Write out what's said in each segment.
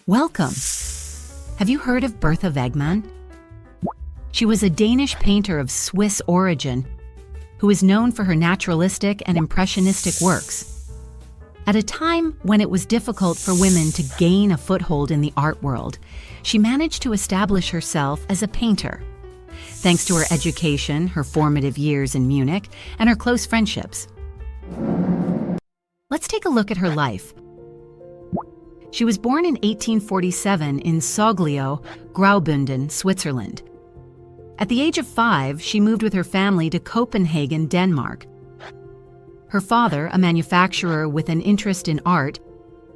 Welcome! Have you heard of Bertha Wegmann? She was a Danish painter of Swiss origin who is known for her naturalistic and impressionistic works. At a time when it was difficult for women to gain a foothold in the art world, she managed to establish herself as a painter, thanks to her education, her formative years in Munich, and her close friendships. Let's take a look at her life. She was born in 1847 in Soglio, Graubünden, Switzerland. At the age of 5, she moved with her family to Copenhagen, Denmark. Her father, a manufacturer with an interest in art,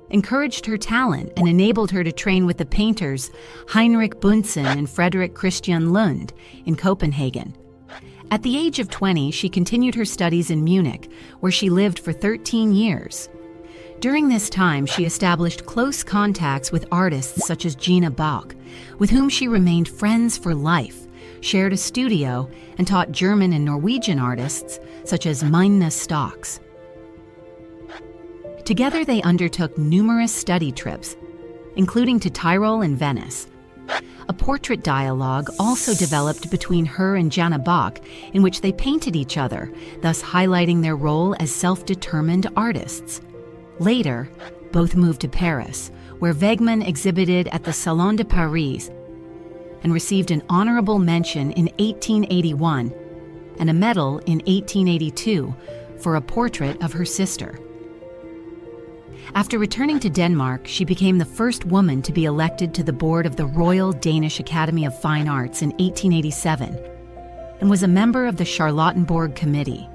encouraged her talent and enabled her to train with the painters Heinrich Bunsen and Frederick Christian Lund in Copenhagen. At the age of 20, she continued her studies in Munich, where she lived for 13 years. During this time, she established close contacts with artists such as Jeannabauck, with whom she remained friends for life, shared a studio, and taught German and Norwegian artists such as Magne Stocks. Together, they undertook numerous study trips, including to Tyrol and Venice. A portrait dialogue also developed between her and jeannabauck, in which they painted each other, thus highlighting their role as self-determined artists. Later, both moved to Paris, where Wegmann exhibited at the Salon de Paris and received an honorable mention in 1881 and a medal in 1882 for a portrait of her sister. After returning to Denmark, she became the first woman to be elected to the board of the Royal Danish Academy of Fine Arts in 1887 and was a member of the Charlottenborg Committee.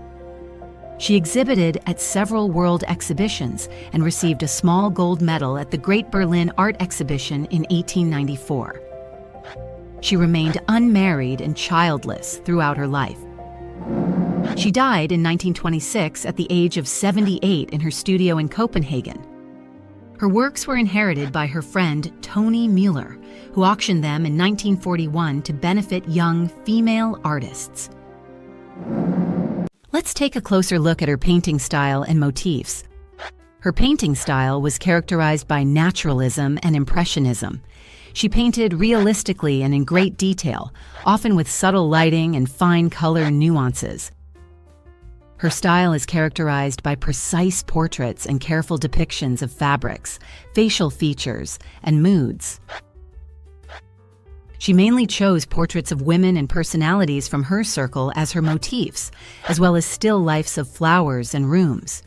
She exhibited at several world exhibitions and received a small gold medal at the Great Berlin Art Exhibition in 1894. She remained unmarried and childless throughout her life. She died in 1926 at the age of 78 in her studio in Copenhagen. Her works were inherited by her friend Tony Mueller, who auctioned them in 1941 to benefit young female artists. Let's take a closer look at her painting style and motifs. Her painting style was characterized by naturalism and impressionism. She painted realistically and in great detail, often with subtle lighting and fine color nuances. Her style is characterized by precise portraits and careful depictions of fabrics, facial features, and moods. She mainly chose portraits of women and personalities from her circle as her motifs, as well as still lifes of flowers and rooms.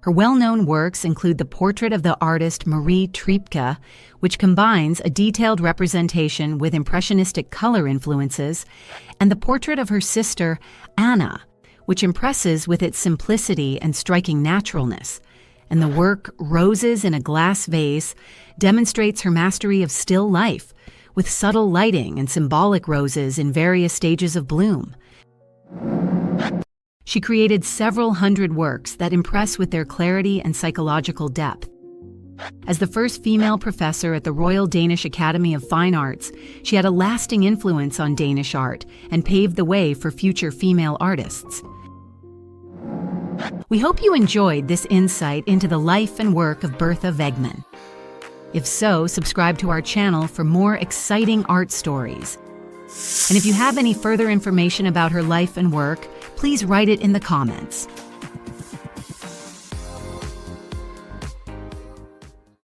Her well-known works include the portrait of the artist Marie Tripke, which combines a detailed representation with impressionistic color influences, and the portrait of her sister, Anna, which impresses with its simplicity and striking naturalness. And the work Roses in a Glass Vase demonstrates her mastery of still life, with subtle lighting and symbolic roses in various stages of bloom. She created several hundred works that impress with their clarity and psychological depth. As the first female professor at the Royal Danish Academy of Fine Arts, she had a lasting influence on Danish art and paved the way for future female artists. We hope you enjoyed this insight into the life and work of Bertha Wegmann. If so, subscribe to our channel for more exciting art stories. And if you have any further information about her life and work, please write it in the comments.